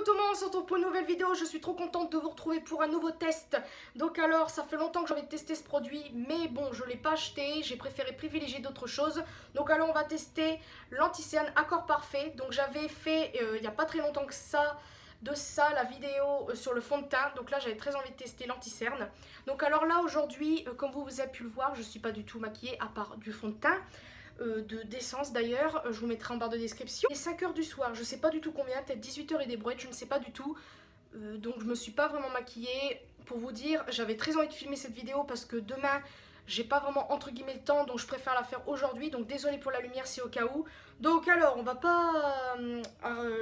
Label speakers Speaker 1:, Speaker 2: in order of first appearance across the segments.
Speaker 1: Coucou tout le monde, on se retrouve pour une nouvelle vidéo. Je suis trop contente de vous retrouver pour un nouveau test. Donc alors, ça fait longtemps que j'ai envie de tester ce produit, mais bon, je ne l'ai pas acheté. J'ai préféré privilégier d'autres choses. Donc alors, on va tester l'anti-cerne Accord Parfait. Donc j'avais fait, il n'y a pas très longtemps que ça, la vidéo sur le fond de teint. Donc là, j'avais très envie de tester l'anti-cerne. Donc alors là, aujourd'hui, comme vous avez pu le voir, je ne suis pas du tout maquillée à part du fond de teint. D'essence d'ailleurs, je vous mettrai en barre de description. Il est 5 h du soir, je sais pas du tout combien, peut-être 18 h et des brouettes, je ne sais pas du tout. Donc je me suis pas vraiment maquillée. Pour vous dire, j'avais très envie de filmer cette vidéo parce que demain, j'ai pas vraiment entre guillemets le temps, donc je préfère la faire aujourd'hui. Donc désolée pour la lumière, c'est au cas où. Donc alors, on va pas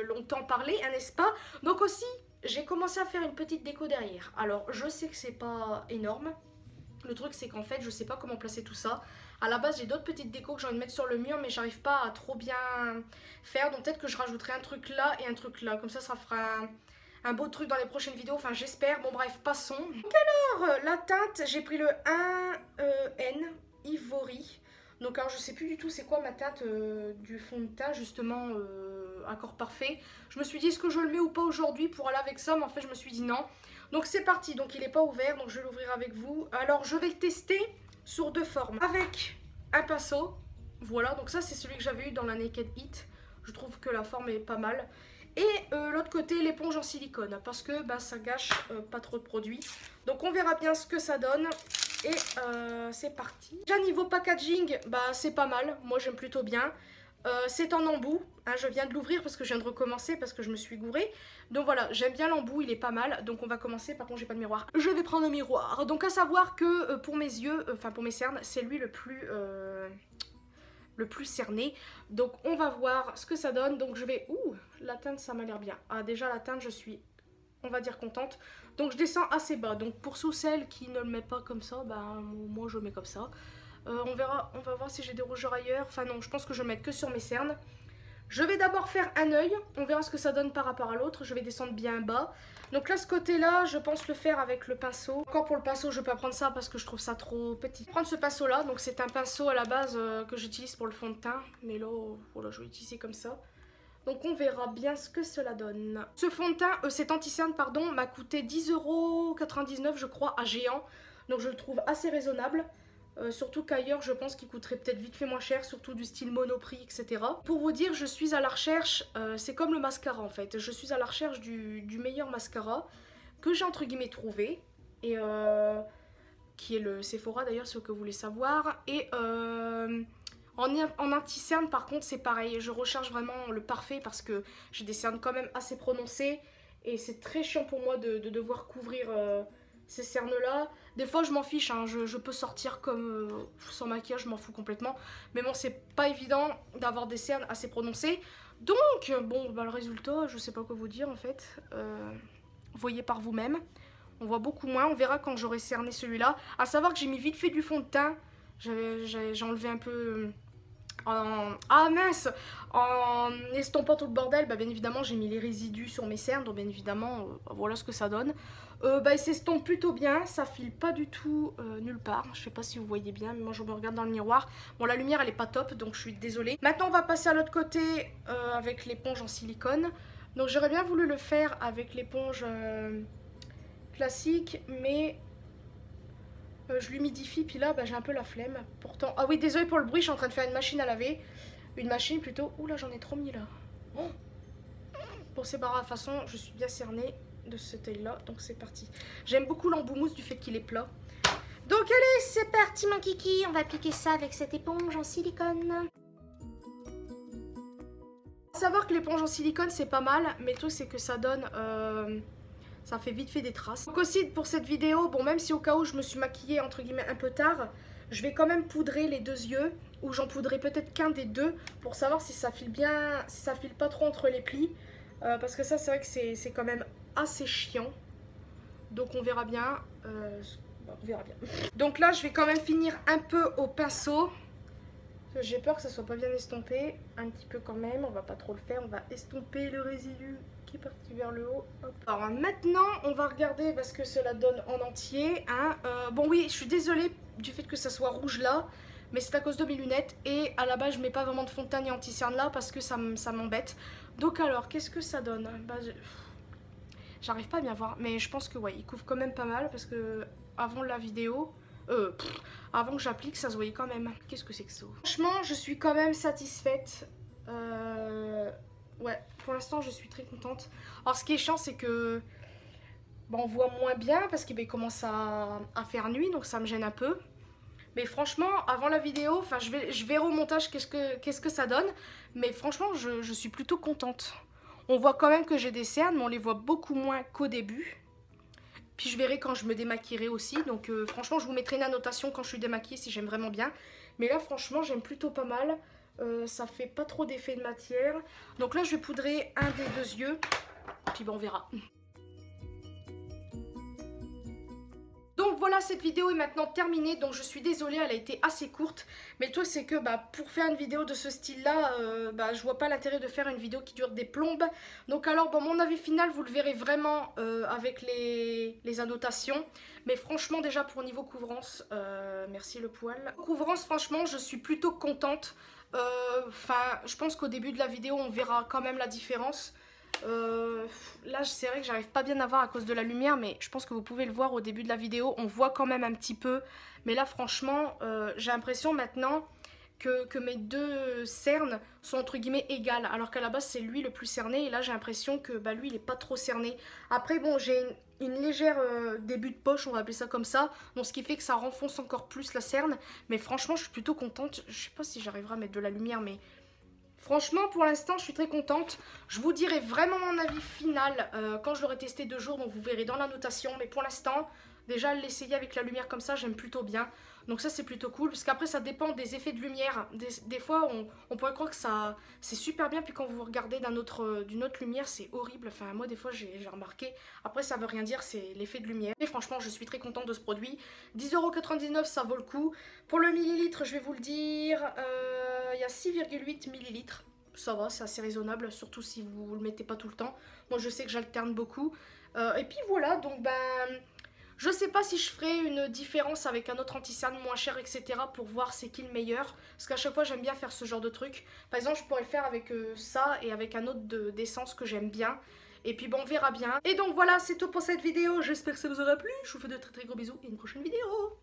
Speaker 1: longtemps parler, hein, n'est-ce pas? Donc aussi, j'ai commencé à faire une petite déco derrière. Alors je sais que c'est pas énorme. Le truc c'est qu'en fait je sais pas comment placer tout ça. À la base j'ai d'autres petites décos que j'ai envie de mettre sur le mur, mais j'arrive pas à trop bien faire. Donc peut-être que je rajouterai un truc là et un truc là. Comme ça fera un beau truc dans les prochaines vidéos. Enfin j'espère. Bon bref, passons. Donc alors la teinte, j'ai pris le 1N Ivory. Donc alors je sais plus du tout c'est quoi ma teinte du fond de teint justement Accord Parfait. Je me suis dit est-ce que je le mets ou pas aujourd'hui pour aller avec ça, mais en fait je me suis dit non. Donc c'est parti, donc il n'est pas ouvert, donc je vais l'ouvrir avec vous. Alors je vais le tester sur deux formes. Avec un pinceau, voilà, donc ça c'est celui que j'avais eu dans la Naked Heat. Je trouve que la forme est pas mal. Et l'autre côté, l'éponge en silicone, parce que bah, ça gâche pas trop de produits. Donc on verra bien ce que ça donne. Et c'est parti. Déjà niveau packaging, bah, c'est pas mal, moi j'aime plutôt bien. C'est en embout, hein, je viens de l'ouvrir parce que je viens de recommencer parce que je me suis gourée. Donc voilà, j'aime bien l'embout, il est pas mal. Donc on va commencer, par contre j'ai pas de miroir. Je vais prendre un miroir. Donc à savoir que pour mes yeux, enfin pour mes cernes, c'est lui le plus cerné. Donc on va voir ce que ça donne. Donc je vais... Ouh, la teinte ça m'a l'air bien. Ah déjà la teinte je suis, on va dire, contente. Donc je descends assez bas. Donc pour sous celles qui ne le mettent pas comme ça, bah moi je le mets comme ça. On verra, on va voir si j'ai des rougeurs ailleurs. Enfin non, je pense que je vais mettre que sur mes cernes. Je vais d'abord faire un œil. On verra ce que ça donne par rapport à l'autre. Je vais descendre bien bas. Donc là, ce côté-là, je pense le faire avec le pinceau. Encore pour le pinceau, je ne vais pas prendre ça parce que je trouve ça trop petit. Je vais prendre ce pinceau-là. Donc c'est un pinceau à la base que j'utilise pour le fond de teint. Mais là, voilà, je vais l'utiliser comme ça. Donc on verra bien ce que cela donne. Ce fond de teint, cet anti-cerne, pardon, m'a coûté 10,99 € je crois à Géant. Donc je le trouve assez raisonnable. Surtout qu'ailleurs je pense qu'il coûterait peut-être vite fait moins cher, surtout du style Monoprix, etc. Pour vous dire, je suis à la recherche, c'est comme le mascara en fait, je suis à la recherche du meilleur mascara que j'ai entre guillemets trouvé, et qui est le Sephora d'ailleurs, ce que vous voulez savoir. Et en anti-cerne par contre c'est pareil, je recherche vraiment le parfait parce que j'ai des cernes quand même assez prononcées et c'est très chiant pour moi de devoir couvrir... ces cernes là, des fois je m'en fiche, hein. Je peux sortir comme sans maquillage, je m'en fous complètement. Mais bon, c'est pas évident d'avoir des cernes assez prononcées. Donc, bon, bah, le résultat, je sais pas quoi vous dire en fait. Voyez par vous-même. On voit beaucoup moins, on verra quand j'aurai cerné celui-là. À savoir que j'ai mis vite fait du fond de teint. J'ai enlevé un peu... Ah mince, en estompant tout le bordel, bah, bien évidemment j'ai mis les résidus sur mes cernes, donc bien évidemment voilà ce que ça donne. Bah, il s'estompe plutôt bien, ça file pas du tout nulle part. Je sais pas si vous voyez bien, mais moi je me regarde dans le miroir. Bon, la lumière elle est pas top, donc je suis désolée. Maintenant on va passer à l'autre côté avec l'éponge en silicone. Donc j'aurais bien voulu le faire avec l'éponge classique, mais... je l'humidifie, puis là bah, j'ai un peu la flemme. Pourtant, ah oui, désolé pour le bruit, je suis en train de faire une machine à laver. Une machine plutôt. Ouh là, j'en ai trop mis là. Oh. Bon, c'est pas grave, de toute façon, je suis bien cernée de ce œil là, donc c'est parti. J'aime beaucoup l'embout mousse du fait qu'il est plat. Donc allez, c'est parti mon kiki. On va appliquer ça avec cette éponge en silicone. Faut savoir que l'éponge en silicone c'est pas mal, mais le truc c'est que ça donne... ça fait vite fait des traces. Donc aussi pour cette vidéo, bon même si au cas où je me suis maquillée entre guillemets un peu tard, je vais quand même poudrer les deux yeux, ou j'en poudrerai peut-être qu'un des deux pour savoir si ça file bien, si ça file pas trop entre les plis. Parce que ça c'est vrai que c'est quand même assez chiant. Donc on verra bien. On verra bien. Donc là je vais quand même finir un peu au pinceau. J'ai peur que ça soit pas bien estompé. Un petit peu quand même, on va pas trop le faire. On va estomper le résidu qui est parti vers le haut. Hop. Alors maintenant on va regarder parce que cela donne en entier, hein. Bon oui, je suis désolée du fait que ça soit rouge là, mais c'est à cause de mes lunettes. Et à la base je mets pas vraiment de fond de teint ni anti-cerne là parce que ça m'embête. Donc alors qu'est-ce que ça donne? Bah, J'arrive pas à bien voir, mais je pense que ouais, il couvre quand même pas mal parce que avant la vidéo, avant que j'applique, ça se voyait quand même. Qu'est-ce que c'est que ça? Franchement, je suis quand même satisfaite. Ouais, pour l'instant, je suis très contente. Alors, ce qui est chiant, c'est que on voit moins bien parce qu'il commence à faire nuit, donc ça me gêne un peu. Mais franchement, avant la vidéo, enfin, je verrai au montage qu'est-ce que ça donne. Mais franchement, je suis plutôt contente. On voit quand même que j'ai des cernes, mais on les voit beaucoup moins qu'au début. Puis je verrai quand je me démaquillerai aussi. Donc franchement, je vous mettrai une annotation quand je suis démaquillée si j'aime vraiment bien. Mais là, franchement, j'aime plutôt pas mal. Ça fait pas trop d'effet de matière. Donc là, je vais poudrer un des deux yeux. Puis bon, on verra. Donc voilà, cette vidéo est maintenant terminée, donc je suis désolée, elle a été assez courte. Mais le truc c'est que pour faire une vidéo de ce style là, je vois pas l'intérêt de faire une vidéo qui dure des plombes. Donc alors mon avis final vous le verrez vraiment avec les annotations. Mais franchement déjà pour niveau couvrance, merci le poil. Couvrance franchement je suis plutôt contente. Enfin je pense qu'au début de la vidéo on verra quand même la différence. Là c'est vrai que j'arrive pas bien à voir à cause de la lumière, mais je pense que vous pouvez le voir au début de la vidéo, on voit quand même un petit peu. Mais là franchement j'ai l'impression maintenant que mes deux cernes sont entre guillemets égales, alors qu'à la base c'est lui le plus cerné, et là j'ai l'impression que lui il est pas trop cerné. Après bon j'ai une légère début de poche, on va appeler ça comme ça, donc ce qui fait que ça renfonce encore plus la cerne. Mais franchement je suis plutôt contente, je sais pas si j'arriverai à mettre de la lumière, mais franchement, pour l'instant, je suis très contente. Je vous dirai vraiment mon avis final quand je l'aurai testé 2 jours, donc vous verrez dans la notation. Mais pour l'instant, déjà l'essayer avec la lumière comme ça, j'aime plutôt bien. Donc ça, c'est plutôt cool, parce qu'après, ça dépend des effets de lumière. Des fois, on pourrait croire que ça c'est super bien, puis quand vous regardez d'une autre lumière, c'est horrible. Enfin, moi, des fois, j'ai remarqué. Après, ça veut rien dire, c'est l'effet de lumière. Mais franchement, je suis très contente de ce produit. 10,99 €, ça vaut le coup. Pour le millilitre, je vais vous le dire, il y a 6,8 millilitres. Ça va, c'est assez raisonnable, surtout si vous le mettez pas tout le temps. Moi, je sais que j'alterne beaucoup. Et puis voilà, donc je sais pas si je ferai une différence avec un autre anti-cerne moins cher, etc. pour voir c'est qui le meilleur. Parce qu'à chaque fois, j'aime bien faire ce genre de truc. Par exemple, je pourrais le faire avec ça et avec un autre d'essence que j'aime bien. Et puis bon, on verra bien. Et donc voilà, c'est tout pour cette vidéo. J'espère que ça vous aura plu. Je vous fais de très très gros bisous et une prochaine vidéo.